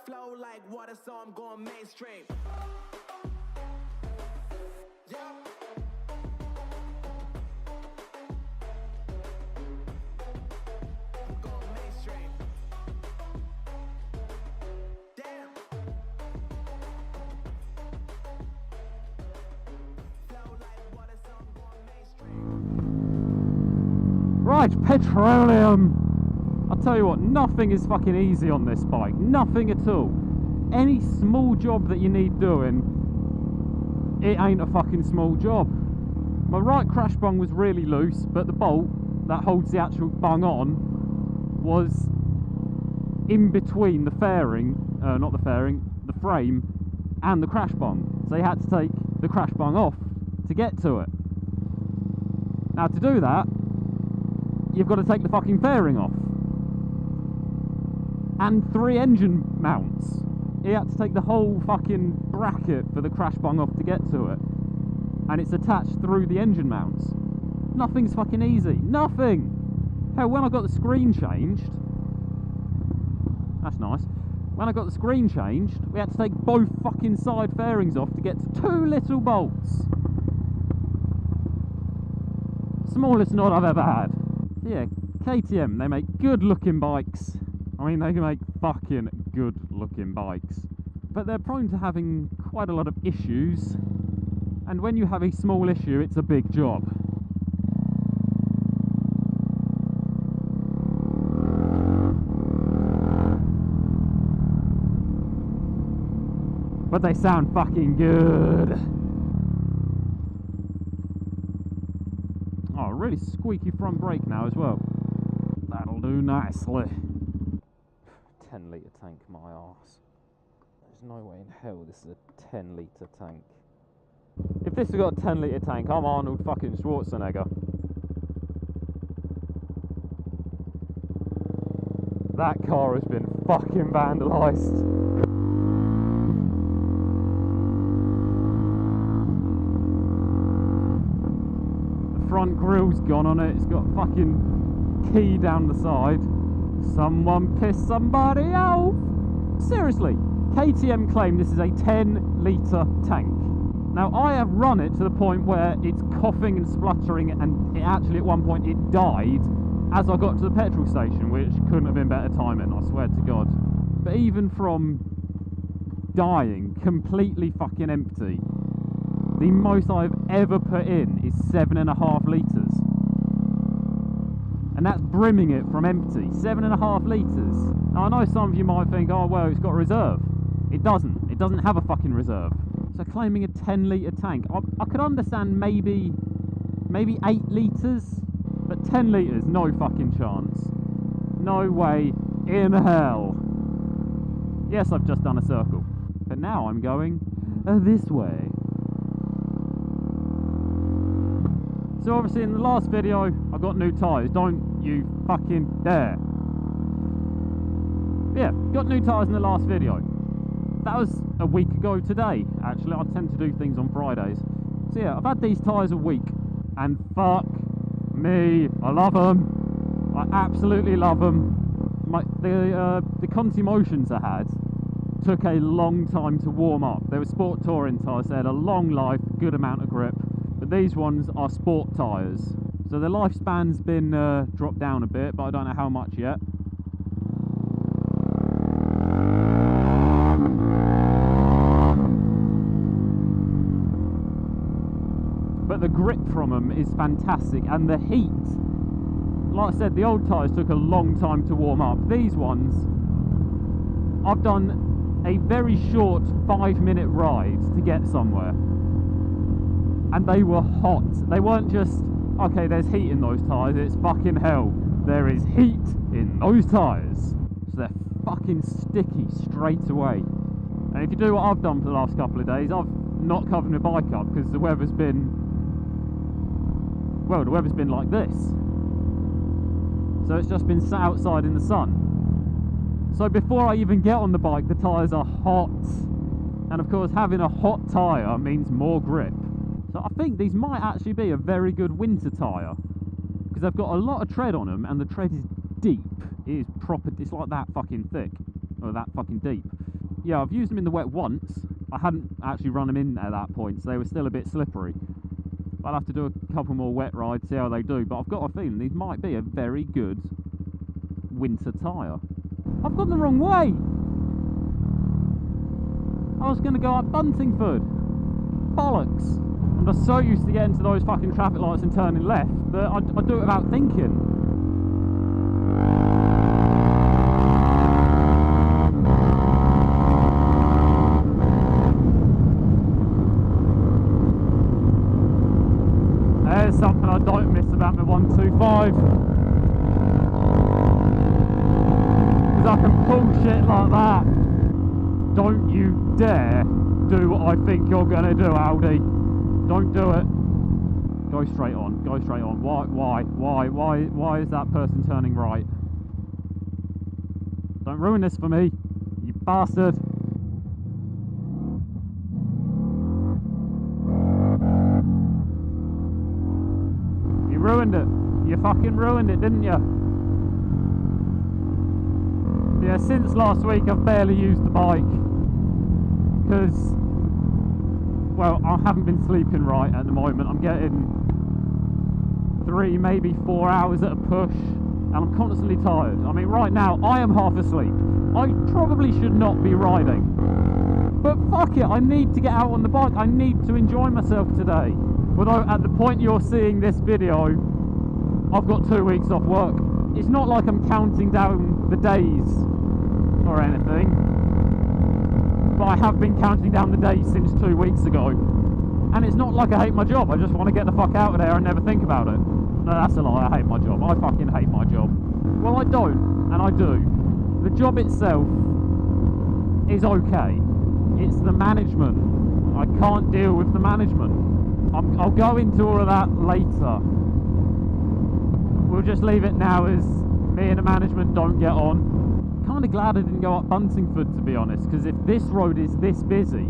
flow like water, so I'm going mainstream. Yeah. I'm going mainstream. Damn. Flow like water, so I'm going mainstream. Right, petroleum. I'll tell you what, nothing is fucking easy on this bike. Nothing at all. Any small job that you need doing, it ain't a fucking small job. My right crash bung was really loose, but the bolt that holds the actual bung on was in between the fairing, not the fairing, the frame and the crash bung. So you had to take the crash bung off to get to it. Now to do that, you've got to take the fucking fairing off. And 3 engine mounts. You had to take the whole fucking bracket for the crash bung off to get to it. And it's attached through the engine mounts. Nothing's fucking easy. Nothing! Hell, when I got the screen changed... That's nice. When I got the screen changed, we had to take both fucking side fairings off to get to 2 little bolts. Smallest knot I've ever had. So yeah, KTM, they make good looking bikes. I mean, they can make fucking good looking bikes, but they're prone to having quite a lot of issues, and when you have a small issue, it's a big job. But they sound fucking good. Oh, really squeaky front brake now as well. That'll do nicely. 10 litre tank, my arse. There's no way in hell this is a 10 litre tank. If this has got a 10 litre tank, I'm Arnold fucking Schwarzenegger. That car has been fucking vandalised. The front grille's gone on it, it's got a fucking key down the side. Someone pissed somebody off! Seriously, KTM claim this is a 10 litre tank. Now I have run it to the point where it's coughing and spluttering, and it actually at one point it died as I got to the petrol station, which couldn't have been better timing, I swear to God. But even from dying completely fucking empty, the most I've ever put in is 7.5 litres. And that's brimming it from empty. 7.5 litres. Now I know some of you might think, oh well, it's got a reserve. It doesn't. It doesn't have a fucking reserve. So claiming a 10 litre tank, I could understand maybe 8 litres, but 10 litres, no fucking chance. No way in hell. Yes, I've just done a circle, but now I'm going this way. So obviously in the last video, I got new tyres. Don't you fucking dare. Yeah, got new tyres in the last video. That was a week ago today, actually. I tend to do things on Fridays. So yeah, I've had these tyres a week, and fuck me, I love them. I absolutely love them. The Conti Motions I had took a long time to warm up. They were sport touring tyres, they had a long life, good amount of grip. But these ones are sport tyres, so the lifespan's been dropped down a bit, but I don't know how much yet. But the grip from them is fantastic, and the heat, like I said, the old tyres took a long time to warm up. These ones, I've done a very short 5-minute ride to get somewhere. And they were hot. They weren't just, okay, there's heat in those tyres, it's fucking hell. There is heat in those tyres. So they're fucking sticky straight away. And if you do what I've done for the last couple of days, I've not covered my bike up because the weather's been, well, the weather's been like this. So it's just been sat outside in the sun. So before I even get on the bike, the tyres are hot. And of course, having a hot tyre means more grip. So I think these might actually be a very good winter tyre, because they've got a lot of tread on them, and the tread is deep. It is proper, it's like that fucking thick, or that fucking deep. yeah, I've used them in the wet once. I hadn't actually run them in at that point, so they were still a bit slippery. But I'll have to do a couple more wet rides, see how they do. But I've got a feeling these might be a very good winter tyre. I've gone the wrong way! I was going to go up Buntingford. Bollocks! I'm just so used to getting to those fucking traffic lights and turning left that I do it without thinking. There's something I don't miss about my 125. Because I can pull shit like that. Don't you dare do what I think you're going to do, Audi. Don't do it. Go straight on. Go straight on. Why is that person turning right? Don't ruin this for me, you bastard. You ruined it. You fucking ruined it, didn't you? Yeah, since last week I've barely used the bike. Because, well, I haven't been sleeping right at the moment. I'm getting 3, maybe 4 hours at a push, and I'm constantly tired. I mean, right now, I am half asleep. I probably should not be riding. But fuck it, I need to get out on the bike. I need to enjoy myself today. Although, at the point you're seeing this video, I've got 2 weeks off work. It's not like I'm counting down the days or anything. But I have been counting down the days since 2 weeks ago. And it's not like I hate my job, I just want to get the fuck out of there and never think about it. No, that's a lie, I hate my job. I fucking hate my job. Well, I don't, and I do. The job itself is okay. It's the management. I can't deal with the management. I'll go into all of that later. We'll just leave it now as me and the management don't get on. Kind of glad I didn't go up Buntingford, to be honest, because if this road is this busy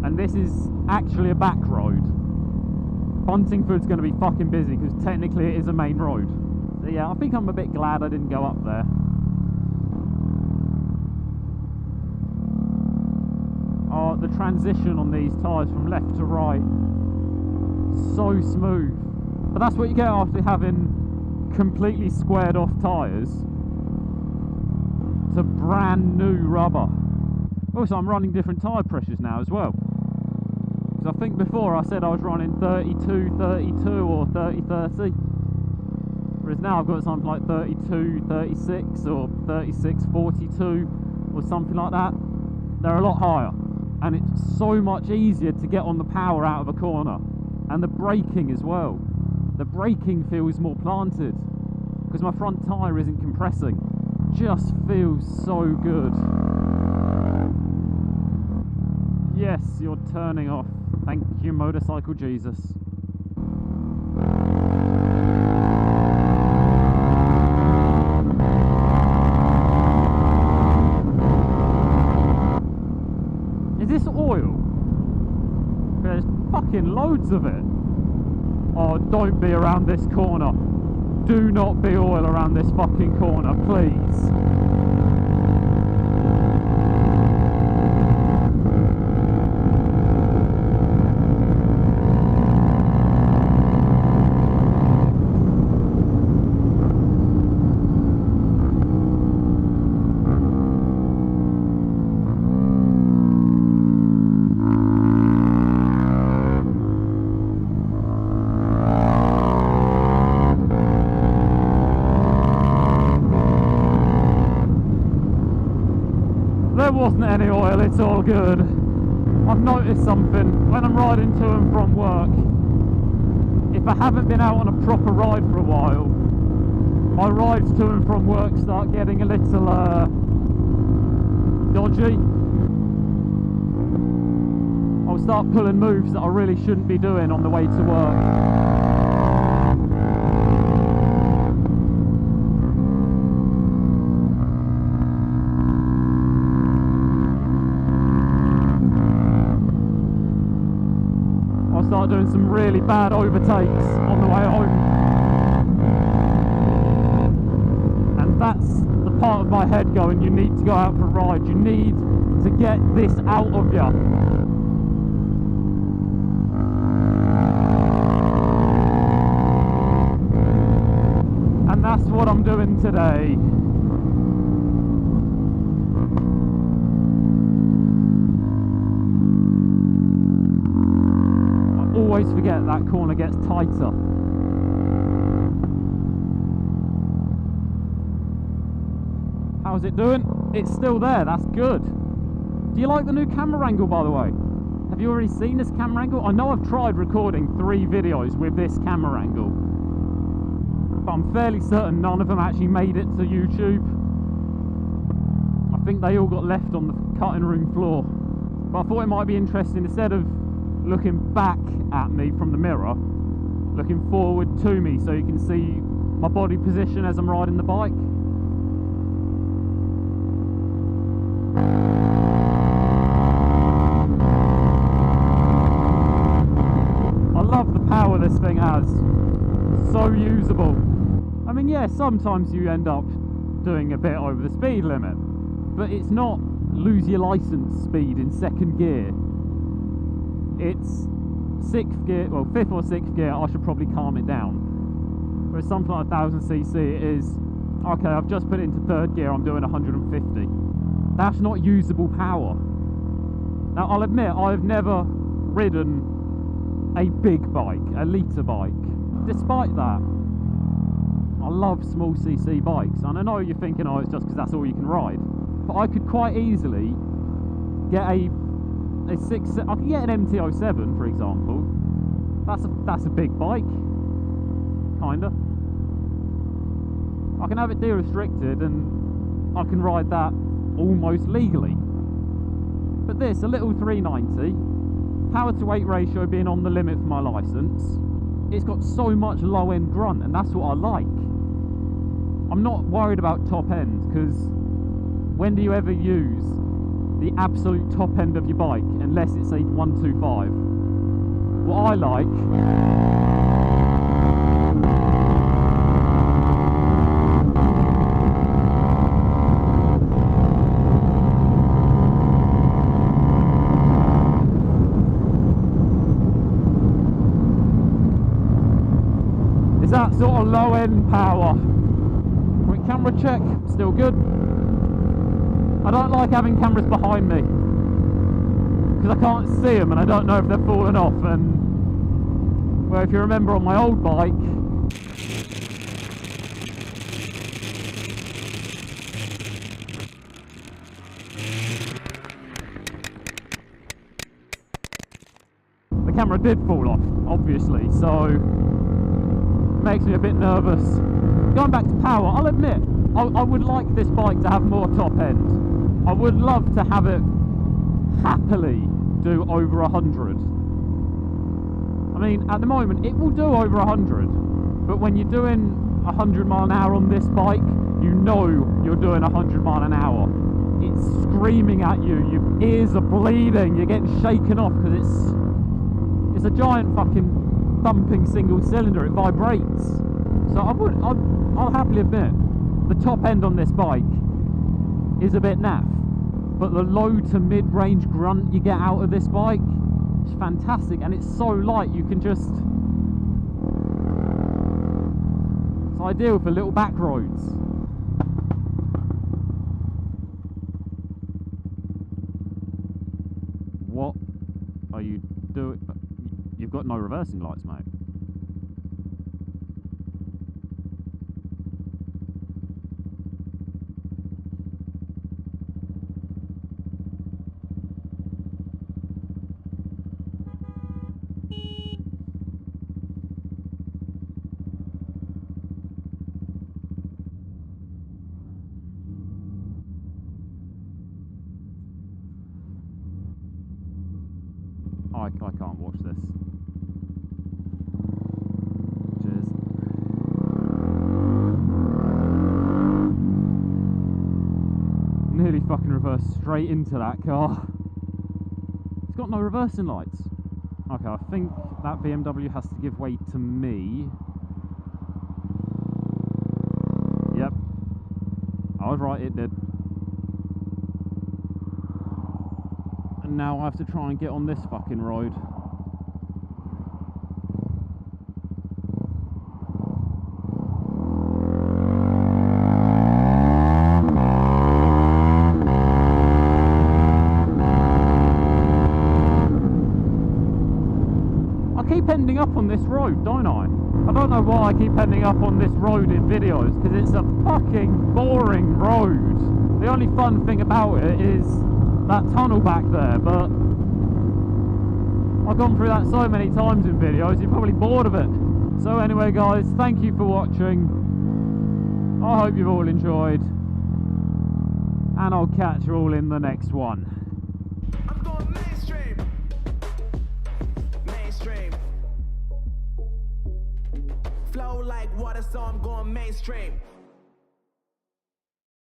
and this is actually a back road, Buntingford's going to be fucking busy because technically it is a main road. So yeah, I think I'm a bit glad I didn't go up there. Oh, the transition on these tyres from left to right, so smooth. But that's what you get after having completely squared off tyres to brand new rubber. Also, I'm running different tyre pressures now as well. Because I think before I said I was running 32, 32 or 30, 30. Whereas now I've got something like 32, 36 or 36, 42 or something like that. They're a lot higher. And it's so much easier to get on the power out of a corner. And the braking as well. The braking feels more planted. Because my front tyre isn't compressing. Just feels so good. Yes, you're turning off. Thank you, Motorcycle Jesus. Is this oil? There's fucking loads of it. Oh, don't be around this corner. Do not be oil around this fucking corner, please. There wasn't any oil, it's all good. I've noticed something when I'm riding to and from work. If I haven't been out on a proper ride for a while, my rides to and from work start getting a little dodgy. I'll start pulling moves that I really shouldn't be doing on the way to work. Start doing some really bad overtakes on the way home, and that's the part of my head going, you need to go out for a ride, you need to get this out of you. And that's what I'm doing today. I always forget that corner gets tighter. How's it doing? It's still there, that's good. Do you like the new camera angle, by the way? Have you already seen this camera angle? I know I've tried recording 3 videos with this camera angle, but I'm fairly certain none of them actually made it to YouTube. I think they all got left on the cutting room floor. But I thought it might be interesting, instead of looking back at me from the mirror, looking forward to me so you can see my body position as I'm riding the bike. I love the power this thing has. So usable. I mean, yeah, sometimes you end up doing a bit over the speed limit, but it's not lose your license speed in 2nd gear. It's 6th gear, well, 5th or 6th gear, I should probably calm it down. Whereas something like 1000cc it is, okay, I've just put it into 3rd gear, I'm doing 150. That's not usable power. Now, I'll admit, I've never ridden a big bike, a litre bike. Despite that, I love small cc bikes, and I know you're thinking, oh, it's just because that's all you can ride, but I could quite easily get I could get an MT-07, for example. That's a big bike, kinda. I can have it de-restricted and I can ride that almost legally. But this, a little 390, power to weight ratio being on the limit for my license, it's got so much low end grunt, and that's what I like. I'm not worried about top end, because when do you ever use the absolute top end of your bike unless it's a 125? What I like is that sort of low end power. Quick camera check, still good. I don't like having cameras behind me because I can't see them and I don't know if they're falling off. And well, if you remember on my old bike, the camera did fall off, obviously, so makes me a bit nervous. Going back to power, I'll admit, I would like this bike to have more top end. I would love to have it happily do over 100. I mean, at the moment, it will do over 100, but when you're doing 100 mile an hour on this bike, you know you're doing 100 mile an hour. It's screaming at you, your ears are bleeding, you're getting shaken off because it's a giant fucking thumping single cylinder, it vibrates. So I'll happily admit, the top end on this bike is a bit naff, but the low to mid-range grunt you get out of this bike is fantastic, and it's so light you can just, it's ideal for little back roads. What are you doing? You've got no reversing lights, mate. I can't watch this. Cheers. Nearly fucking reversed straight into that car. It's got no reversing lights. Okay, I think that BMW has to give way to me. Yep. I was right, it did. And now I have to try and get on this fucking road. I keep ending up on this road, don't I? I don't know why I keep ending up on this road in videos, because it's a fucking boring road. The only fun thing about it is that tunnel back there, but I've gone through that so many times in videos, you're probably bored of it. So anyway guys, thank you for watching. I hope you've all enjoyed, and I'll catch you all in the next one. I'm going mainstream. Mainstream. Flow like water, so I'm going mainstream.